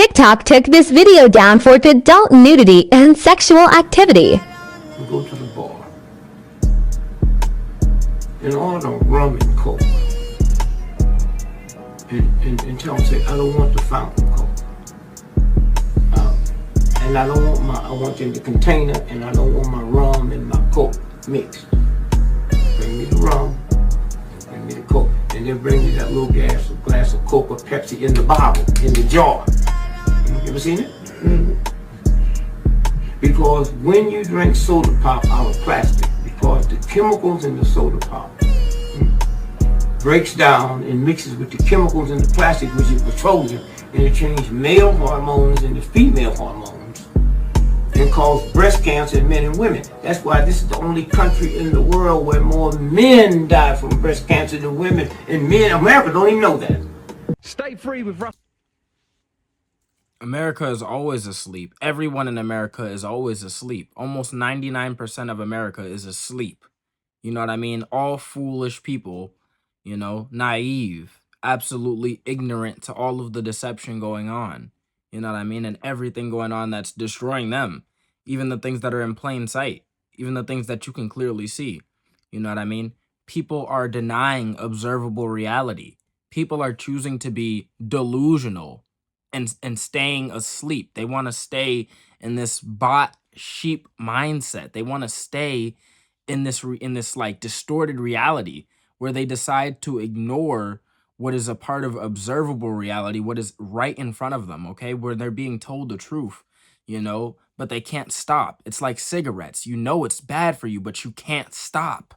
TikTok took this video down for adult nudity and sexual activity. We go to the bar and order rum and coke. And tell them, say, I don't want the fountain coke. And I want you in the container, and I don't want my rum and my coke mixed. Bring me the rum, bring me the coke, and then bring me that little glass of Coke or Pepsi in the bottle, in the jar. You ever seen it? Mm-hmm. Because when you drink soda pop out of plastic, because the chemicals in the soda pop breaks down and mixes with the chemicals in the plastic, which is petroleum, and it changes male hormones into female hormones and cause breast cancer in men and women. That's why this is the only country in the world where more men die from breast cancer than women, and men, America don't even know that. Stay free with Russell. America is always asleep. Everyone in America is always asleep. Almost 99% of America is asleep. You know what I mean? All foolish people, you know, naive, absolutely ignorant to all of the deception going on. You know what I mean? And everything going on that's destroying them. Even the things that are in plain sight. Even the things that you can clearly see. You know what I mean? People are denying observable reality. People are choosing to be delusional and staying asleep. They want to stay in this bot sheep mindset. They want to stay in this like distorted reality where they decide to ignore what is a part of observable reality, what is right in front of them, okay? Where they're being told the truth, you know, but they can't stop. It's like cigarettes. You know it's bad for you, but you can't stop.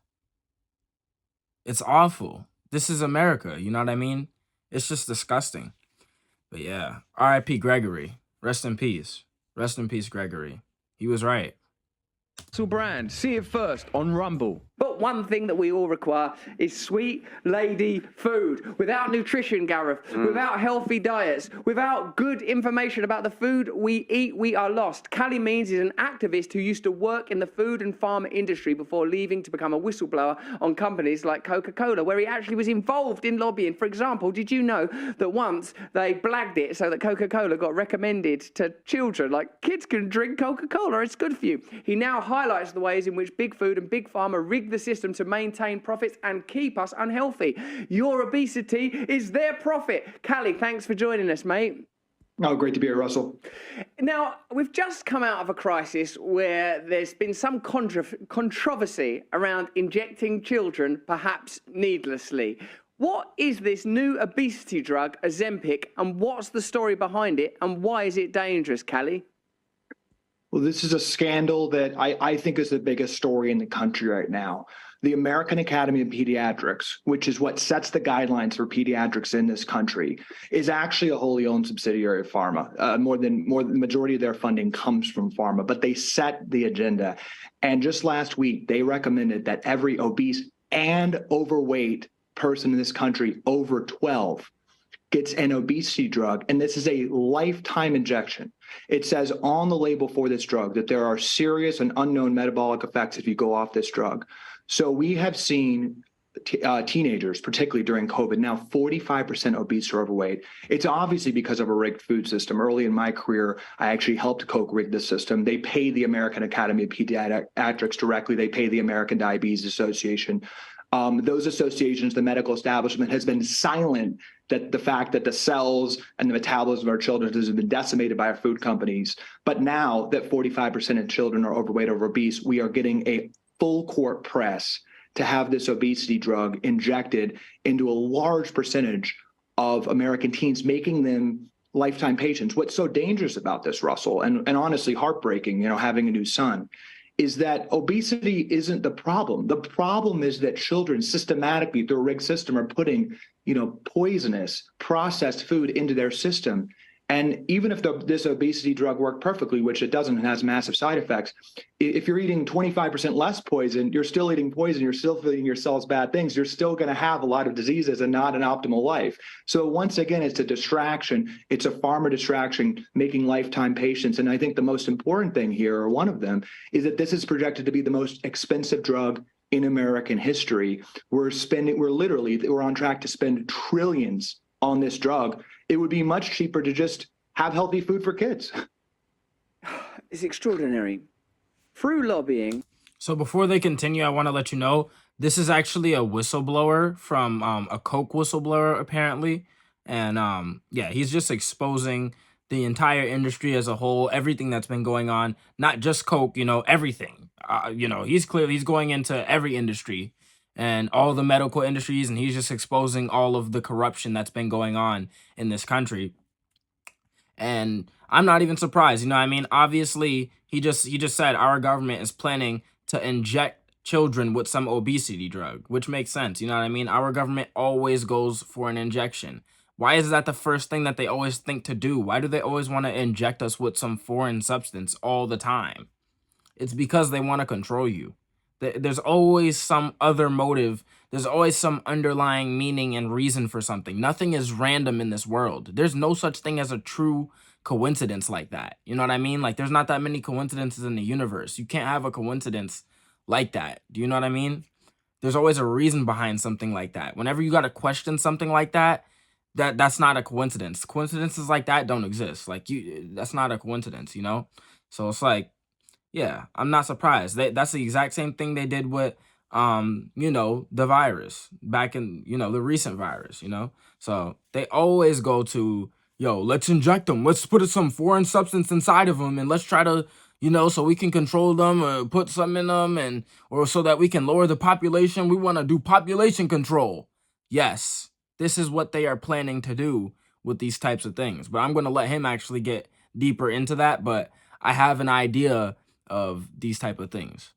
It's awful. This is America, you know what I mean? It's just disgusting. But yeah, R.I.P. Gregory. Rest in peace. Rest in peace, Gregory. He was right. Brand, see it first on Rumble. But one thing that we all require is sweet lady food. Without nutrition, Gareth, without healthy diets, without good information about the food we eat, we are lost. Callie Means is an activist who used to work in the food and pharma industry before leaving to become a whistleblower on companies like Coca-Cola, where he actually was involved in lobbying. For example, did you know that once they blagged it so that Coca-Cola got recommended to children, like kids can drink Coca-Cola, it's good for you. He now highlights the ways in which big food and big pharma rig the system to maintain profits and keep us unhealthy. Your obesity is their profit. Callie, thanks for joining us, mate. Oh, great to be here, Russell. Now, we've just come out of a crisis where there's been some controversy around injecting children, perhaps needlessly. What is this new obesity drug, Ozempic, and what's the story behind it, and why is it dangerous, Callie? Well, this is a scandal that I think is the biggest story in the country right now. The American Academy of Pediatrics, which is what sets the guidelines for pediatrics in this country, is actually a wholly owned subsidiary of pharma. More than the majority of their funding comes from pharma, but they set the agenda. And just last week, they recommended that every obese and overweight person in this country over 12 gets an obesity drug, and this is a lifetime injection. It says on the label for this drug that there are serious and unknown metabolic effects if you go off this drug. So we have seen teenagers, particularly during COVID, now 45% obese or overweight. It's obviously because of a rigged food system. Early in my career, I actually helped Coke rig the system. They pay the American Academy of Pediatrics directly. They pay the American Diabetes Association. Those associations, the medical establishment, has been silent that the fact that the cells and the metabolism of our children has been decimated by our food companies. But now that 45% of children are overweight or obese, we are getting a full court press to have this obesity drug injected into a large percentage of American teens, making them lifetime patients. What's so dangerous about this, Russell, and honestly heartbreaking, having a new son, is that obesity isn't the problem. The problem is that children systematically through a rigged system are putting, poisonous processed food into their system. And even if this obesity drug worked perfectly, which it doesn't and has massive side effects, if you're eating 25% less poison, you're still eating poison, you're still feeding your cells bad things, you're still going to have a lot of diseases and not an optimal life. So once again, it's a distraction. It's a pharma distraction, making lifetime patients. And I think the most important thing here, or one of them, is that this is projected to be the most expensive drug in American history. We're on track to spend trillions on this drug. It would be much cheaper to just have healthy food for kids. It's extraordinary. Through lobbying. So before they continue, I want to let you know this is actually a whistleblower from a Coke whistleblower apparently, and yeah, he's just exposing the entire industry as a whole, everything that's been going on, not just Coke, everything. He's going into every industry and all the medical industries, and he's just exposing all of the corruption that's been going on in this country. And I'm not even surprised. You know what I mean? Obviously, he just said our government is planning to inject children with some obesity drug, which makes sense. You know what I mean? Our government always goes for an injection. Why is that the first thing that they always think to do? Why do they always want to inject us with some foreign substance all the time? It's because they want to control you. There's always some other motive. There's always some underlying meaning and reason for something. Nothing is random in this world. There's no such thing as a true coincidence like that. You know what I mean? Like, there's not that many coincidences in the universe. You can't have a coincidence like that. Do you know what I mean? There's always a reason behind something like that. Whenever you got to question something like that, that's not a coincidence. Coincidences like that don't exist. Like, that's not a coincidence, So it's like, yeah, I'm not surprised. That's the exact same thing they did with, the virus back in, the recent virus, So they always go to, let's inject them. Let's put some foreign substance inside of them and let's try to, so we can control them or put something in them or so that we can lower the population. We want to do population control. Yes, this is what they are planning to do with these types of things. But I'm going to let him actually get deeper into that. But I have an idea of these type of things.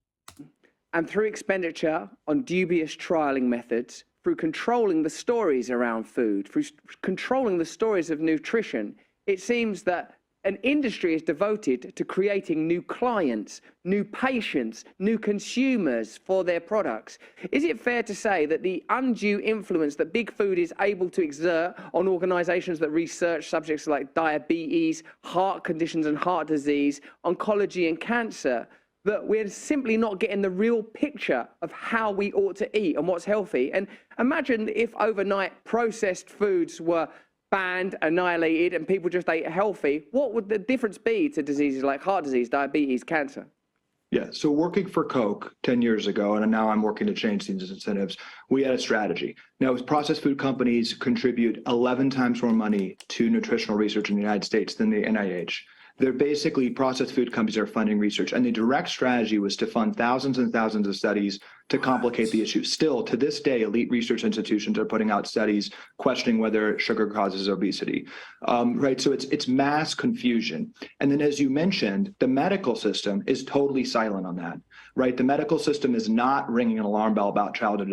And through expenditure on dubious trialing methods, through controlling the stories around food, through controlling the stories of nutrition, it seems that an industry is devoted to creating new clients, new patients, new consumers for their products. Is it fair to say that the undue influence that big food is able to exert on organizations that research subjects like diabetes, heart conditions and heart disease, oncology and cancer, that we're simply not getting the real picture of how we ought to eat and what's healthy? And imagine if overnight processed foods were banned, annihilated, and people just ate healthy. What would the difference be to diseases like heart disease, diabetes, cancer? Yeah, so working for Coke 10 years ago, and now I'm working to change these incentives, we had a strategy. Now, processed food companies contribute 11 times more money to nutritional research in the United States than the NIH. They're basically, processed food companies are funding research, and the direct strategy was to fund thousands and thousands of studies to complicate the issue. Still, to this day, elite research institutions are putting out studies questioning whether sugar causes obesity, right? So it's mass confusion. And then, as you mentioned, the medical system is totally silent on that, right? The medical system is not ringing an alarm bell about childhood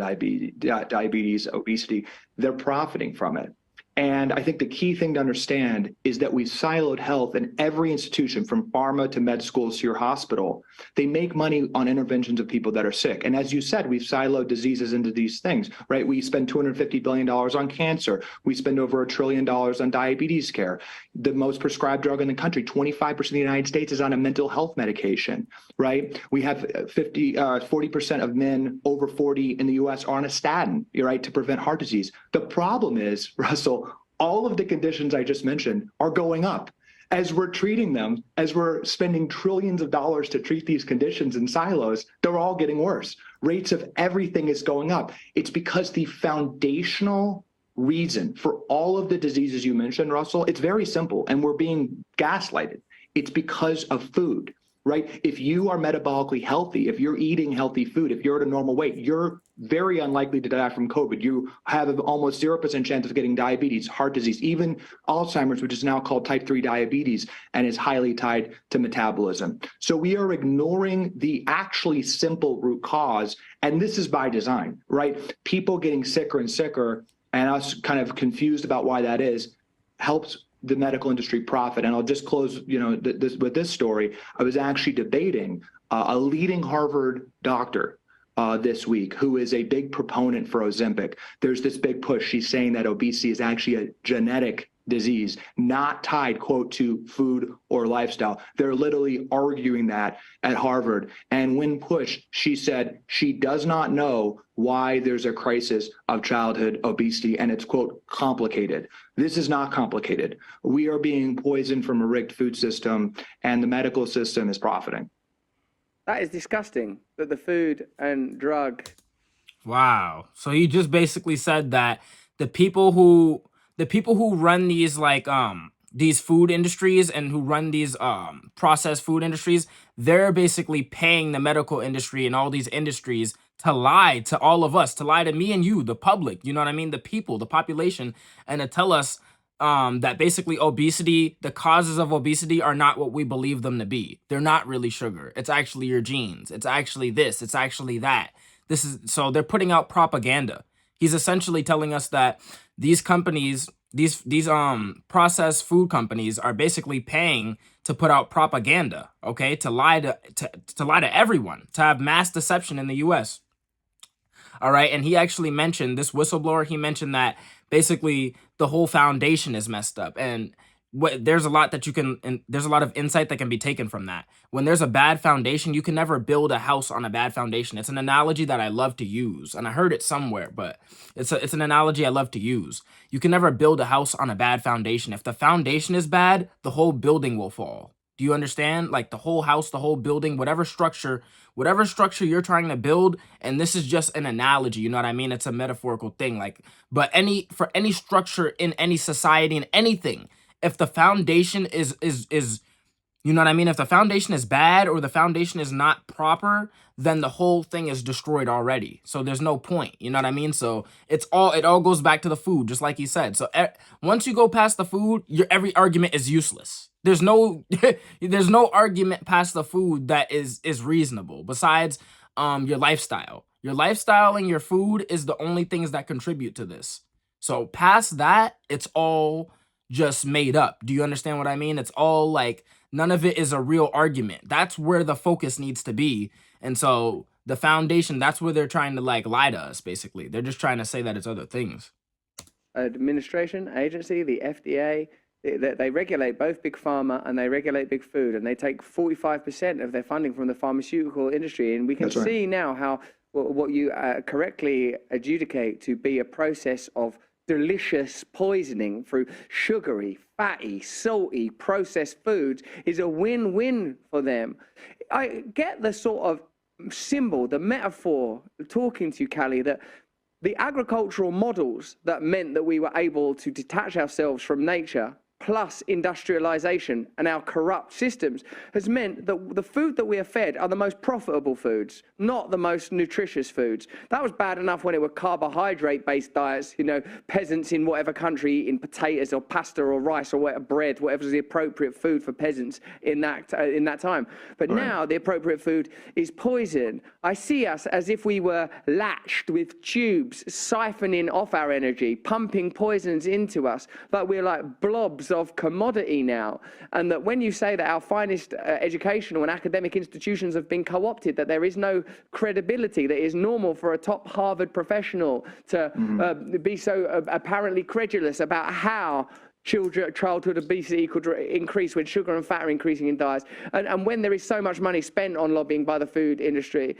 diabetes, obesity. They're profiting from it. And I think the key thing to understand is that we've siloed health in every institution, from pharma to med schools to your hospital. They make money on interventions of people that are sick. And as you said, we've siloed diseases into these things, right? We spend $250 billion on cancer. We spend over $1 trillion on diabetes care. The most prescribed drug in the country, 25% of the United States is on a mental health medication, right? We have 40% of men over 40 in the US are on a statin, right, to prevent heart disease. The problem is, Russell, all of the conditions I just mentioned are going up. As we're treating them, as we're spending trillions of dollars to treat these conditions in silos, they're all getting worse. Rates of everything is going up. It's because the foundational reason for all of the diseases you mentioned, Russell, it's very simple, and we're being gaslighted. It's because of food, right? If you are metabolically healthy, if you're eating healthy food, if you're at a normal weight, you're very unlikely to die from COVID. You have an almost 0% chance of getting diabetes, heart disease, even Alzheimer's, which is now called type 3 diabetes and is highly tied to metabolism. So we are ignoring the actually simple root cause, and this is by design, right? People getting sicker and sicker and us kind of confused about why that is helps the medical industry profit. And I'll just close, with this story. I was actually debating a leading Harvard doctor this week who is a big proponent for Ozempic. There's this big push. She's saying that obesity is actually a genetic disease, not tied, quote, to food or lifestyle. They're literally arguing that at Harvard. And when pushed, she said she does not know why there's a crisis of childhood obesity, and it's, quote, complicated. This is not complicated. We are being poisoned from a rigged food system, and the medical system is profiting. That is disgusting that the food and drug. Wow. So he just basically said that the people who run these food industries and who run these processed food industries, they're basically paying the medical industry and all these industries to lie to all of us, to lie to me and you, the public, you know what I mean? The people, the population, and to tell us that basically obesity, the causes of obesity are not what we believe them to be. They're not really sugar. It's actually your genes. It's actually this. It's actually that. So they're putting out propaganda. He's essentially telling us that these companies, these processed food companies are basically paying to put out propaganda, okay? To lie to everyone, to have mass deception in the US. All right, and he actually mentioned, this whistleblower, he mentioned that basically the whole foundation is messed up, and there's a lot of insight that can be taken from that. When there's a bad foundation, you can never build a house on a bad foundation. It's an analogy that I love to use, and I heard it somewhere, but it's an analogy I love to use. You can never build a house on a bad foundation. If the foundation is bad, the whole building will fall. Do you understand? Like the whole house, the whole building, whatever structure you're trying to build, and this is just an analogy, you know what I mean? It's a metaphorical thing. But for any structure in any society, in anything, if the foundation is you know what I mean? If the foundation is bad or the foundation is not proper, then the whole thing is destroyed already. So there's no point, you know what I mean? So it all goes back to the food, just like he said. So once you go past the food, every argument is useless. There's no there's no argument past the food that is reasonable besides your lifestyle. Your lifestyle and your food is the only things that contribute to this. So past that, it's all just made up. Do you understand what I mean? It's all like, none of it is a real argument. That's where the focus needs to be. And so the foundation, that's where they're trying to lie to us, basically. They're just trying to say that it's other things. Administration, agency, the FDA, they regulate both big pharma and they regulate big food, and they take 45% of their funding from the pharmaceutical industry. And we can see now how what you correctly adjudicate to be a process of delicious poisoning through sugary, fatty, salty, processed foods is a win-win for them. I get the sort of symbol, the metaphor, talking to you, Callie, that the agricultural models that meant that we were able to detach ourselves from nature, plus industrialization and our corrupt systems, has meant that the food that we are fed are the most profitable foods, not the most nutritious foods. That was bad enough when it were carbohydrate-based diets, you know, peasants in whatever country eating potatoes or pasta or rice or whatever, bread, whatever's the appropriate food for peasants in that time. But now the appropriate food is poison. I see us as if we were latched with tubes, siphoning off our energy, pumping poisons into us, like we're like blobs of commodity now. And that when you say that our finest educational and academic institutions have been co-opted, that there is no credibility, that it is normal for a top Harvard professional to be so apparently credulous about how childhood obesity could increase when sugar and fat are increasing in diets, and when there is so much money spent on lobbying by the food industry.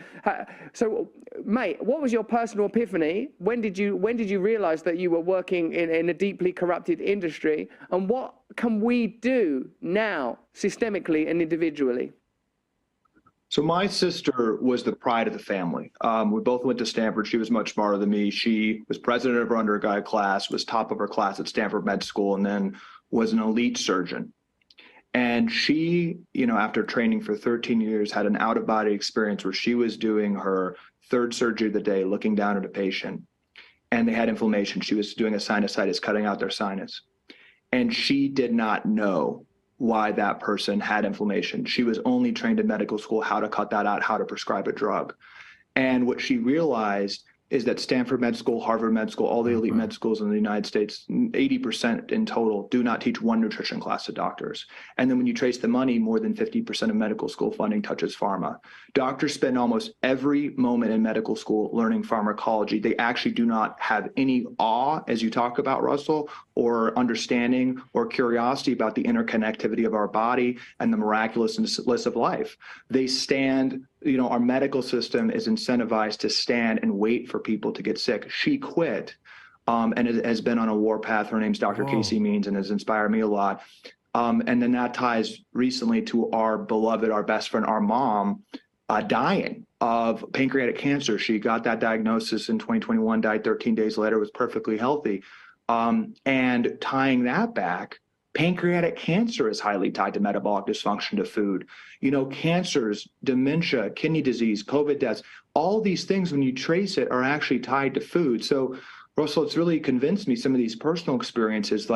So, mate, what was your personal epiphany? When did you realize that you were working in a deeply corrupted industry? And what can we do now, systemically and individually? So my sister was the pride of the family. We both went to Stanford. She was much smarter than me. She was president of her undergrad class, was top of her class at Stanford Med School, and then was an elite surgeon. And she, you know, after training for 13 years, had an out-of-body experience where she was doing her third surgery of the day, looking down at a patient, and they had inflammation. She was doing a sinusitis, cutting out their sinus. And she did not know why that person had inflammation. She was only trained in medical school how to cut that out, how to prescribe a drug. And what she realized is that Stanford Med School, Harvard Med School, all the elite med schools in the United States, 80% in total, do not teach one nutrition class to doctors. And then when you trace the money, more than 50% of medical school funding touches pharma. Doctors spend almost every moment in medical school learning pharmacology. They actually do not have any awe, as you talk about, Russell, or understanding or curiosity about the interconnectivity of our body and the miraculousness of life. They stand, our medical system is incentivized to stand and wait for people to get sick. She quit and has been on a war path. Her name's Dr. Casey Means and has inspired me a lot. And then that ties recently to our beloved, our best friend, our mom, dying of pancreatic cancer. She got that diagnosis in 2021, died 13 days later, was perfectly healthy. And tying that back, pancreatic cancer is highly tied to metabolic dysfunction to food. Cancers, dementia, kidney disease, COVID deaths, all these things, when you trace it, are actually tied to food. So, Russell, it's really convinced me, some of these personal experiences,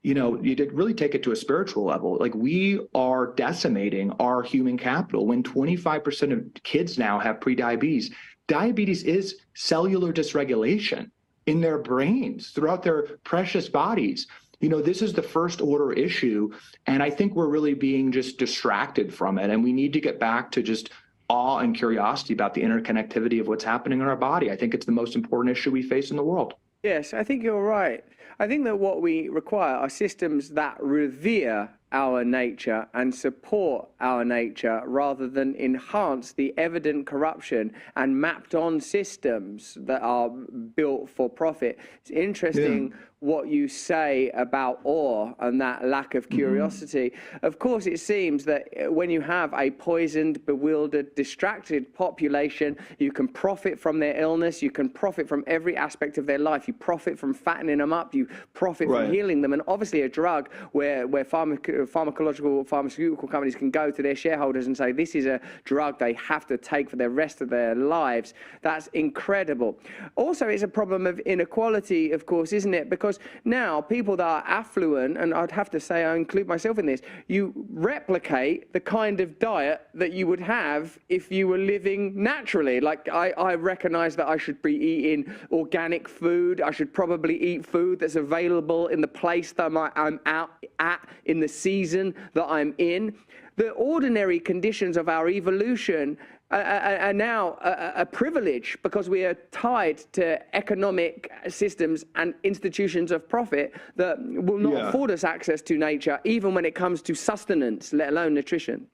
you did really take it to a spiritual level. Like, we are decimating our human capital when 25% of kids now have prediabetes. Diabetes is cellular dysregulation in their brains, throughout their precious bodies. This is the first order issue, and I think we're really being just distracted from it, and we need to get back to just awe and curiosity about the interconnectivity of what's happening in our body. I think it's the most important issue we face in the world. Yes, I think you're right. I think that what we require are systems that revere our nature and support our nature rather than enhance the evident corruption and mapped on systems that are built for profit. It's interesting what you say about awe and that lack of curiosity. Of course, it seems that when you have a poisoned, bewildered, distracted population, you can profit from their illness, you can profit from every aspect of their life, you profit from fattening them up, you profit from healing them. And obviously a drug where pharmaceutical companies can go to their shareholders and say this is a drug they have to take for the rest of their lives, that's incredible. Also, it's a problem of inequality, of course, isn't it? Because now people that are affluent, and I'd have to say I include myself in this, you replicate the kind of diet that you would have if you were living naturally. Like, I recognize that I should be eating organic food. I should probably eat food that's available in the place that I'm out at, in the season that I'm in. The ordinary conditions of our evolution are now a privilege because we are tied to economic systems and institutions of profit that will not afford us access to nature, even when it comes to sustenance, let alone nutrition.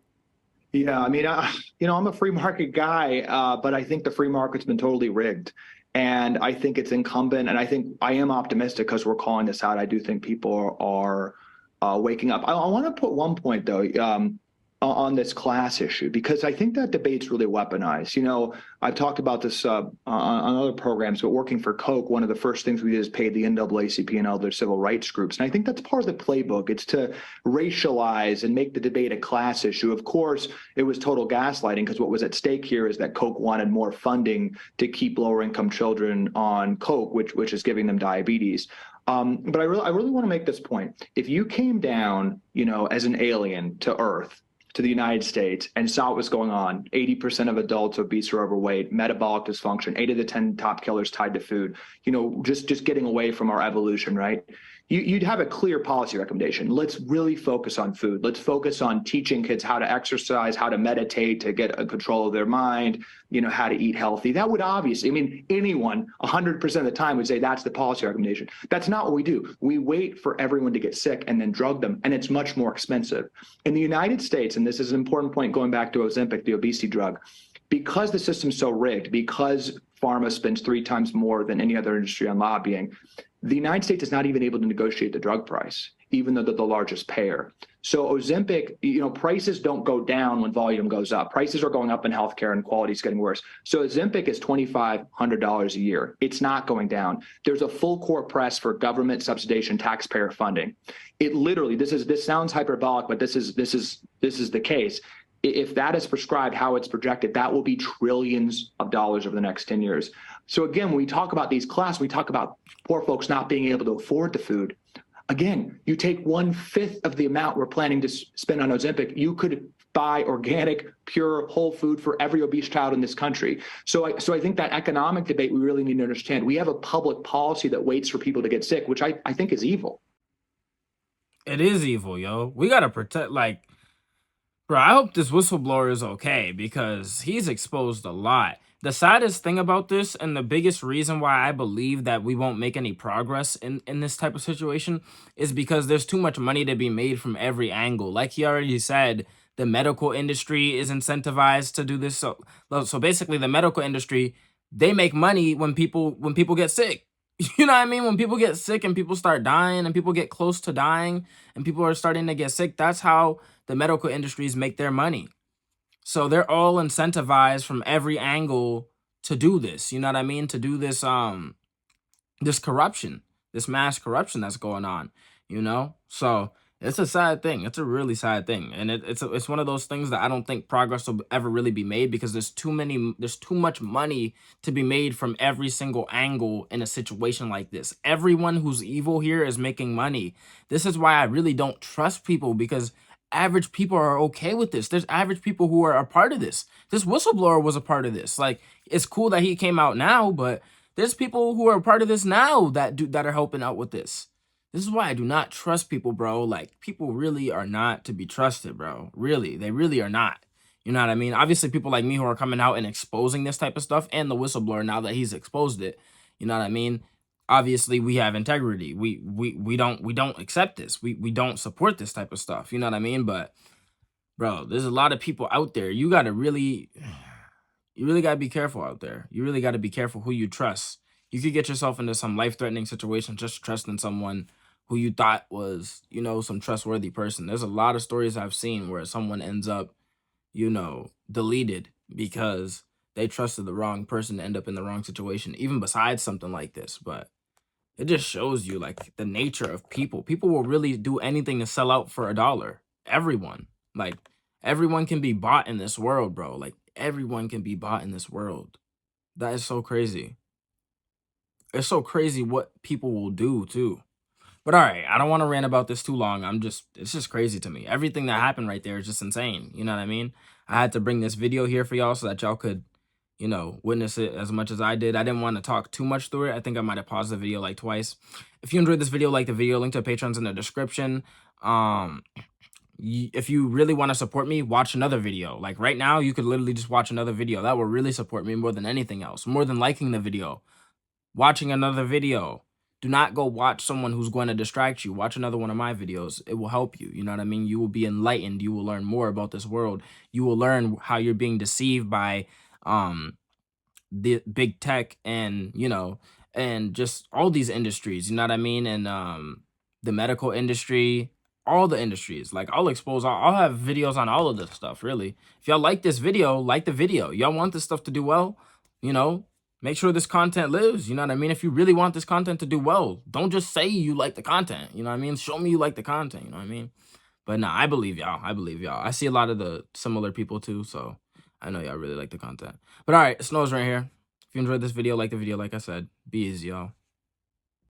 Yeah, I mean, I'm a free market guy, but I think the free market's been totally rigged. And I think it's incumbent, and I think I am optimistic because we're calling this out. I do think people are waking up. I want to put one point, though, on this class issue, because I think that debate's really weaponized. I've talked about this on other programs, but working for Coke, one of the first things we did is pay the NAACP and other civil rights groups. And I think that's part of the playbook. It's to racialize and make the debate a class issue. Of course, it was total gaslighting, because what was at stake here is that Coke wanted more funding to keep lower income children on Coke, which is giving them diabetes. But I really want to make this point. If you came down, as an alien to Earth, to the United States, and saw what was going on, 80% of adults obese or overweight, metabolic dysfunction, 8 of the 10 top killers tied to food, just getting away from our evolution, right? You'd have a clear policy recommendation. Let's really focus on food. Let's focus on teaching kids how to exercise, how to meditate, to get a control of their mind, how to eat healthy. That would obviously, anyone 100% of the time would say that's the policy recommendation. That's not what we do. We wait for everyone to get sick and then drug them, and it's much more expensive. In the United States, and this is an important point going back to Ozempic, the obesity drug, because the system's so rigged, because pharma spends 3 times more than any other industry on lobbying, the United States is not even able to negotiate the drug price, even though they're the largest payer. So Ozempic, prices don't go down when volume goes up. Prices are going up in healthcare and quality is getting worse. So Ozempic is $2,500 a year. It's not going down. There's a full court press for government subsidization, taxpayer funding. It literally, this sounds hyperbolic, but this is the case. If that is prescribed how it's projected, that will be trillions of dollars over the next 10 years. So again, when we talk about these classes, we talk about poor folks not being able to afford the food. Again, you take 1/5 of the amount we're planning to spend on Ozempic, you could buy organic, pure, whole food for every obese child in this country. So I think that economic debate we really need to understand. We have a public policy that waits for people to get sick, which I think is evil. It is evil, yo. We gotta protect, like, bro, I hope this whistleblower is okay because he's exposed a lot. The saddest thing about this, and the biggest reason why I believe that we won't make any progress in this type of situation, is because there's too much money to be made from every angle. Like he already said, the medical industry is incentivized to do this. So basically, the medical industry, they make money when people get sick. You know what I mean? When people get sick and people start dying and people get close to dying and people are starting to get sick, that's how the medical industries make their money. So they're all incentivized from every angle to do this. You know what I mean? To do this this corruption, this mass corruption that's going on, you know? So it's a sad thing. It's a really sad thing. And it's one of those things that I don't think progress will ever really be made because there's too much money to be made from every single angle in a situation like this. Everyone who's evil here is making money. This is why I really don't trust people, because average people are okay with this. There's average people who are a part of this. This whistleblower was a part of this. Like, it's cool that he came out now, but there's people who are a part of this now that are helping out with this. This is why I do not trust people, bro. Like, people really are not to be trusted, bro. Really, they really are not. You know what I mean? Obviously, people like me who are coming out and exposing this type of stuff, and the whistleblower now that he's exposed it. You know what I mean? Obviously, we have integrity. We don't accept this. We don't support this type of stuff. You know what I mean? But bro, there's a lot of people out there. You really gotta be careful out there. You really gotta be careful who you trust. You could get yourself into some life-threatening situation just trusting someone who you thought was, you know, some trustworthy person. There's a lot of stories I've seen where someone ends up, you know, deleted because they trusted the wrong person to end up in the wrong situation, even besides something like this. But it just shows you, like, the nature of people. People will really do anything to sell out for $1. Everyone. Like, everyone can be bought in this world, bro. Like, everyone can be bought in this world. That is so crazy. It's so crazy what people will do, too. But all right, I don't want to rant about this too long. It's just crazy to me. Everything that happened right there is just insane. You know what I mean? I had to bring this video here for y'all so that y'all could, you know, witness it as much as I did. I didn't want to talk too much through it. I think I might have paused the video like twice. If you enjoyed this video, like the video. Link to Patreon's in the description. If you really want to support me, watch another video. Like right now, you could literally just watch another video. That will really support me more than anything else. More than liking the video. Watching another video. Do not go watch someone who's going to distract you. Watch another one of my videos. It will help you. You know what I mean? You will be enlightened. You will learn more about this world. You will learn how you're being deceived by the big tech and, you know, and just all these industries. You know what I mean? And the medical industry, all the industries. Like, I'll have videos on all of this stuff, really. If y'all like this video, like the video. Y'all want this stuff to do well, you know, make sure this content lives. You know what I mean? If you really want this content to do well, don't just say you like the content. You know what I mean? Show me you like the content. You know what I mean? But nah, I believe y'all. I believe y'all. I see a lot of the similar people too, so I know y'all really like the content. But all right, Snow's right here. If you enjoyed this video, like the video, like I said. Be easy, y'all.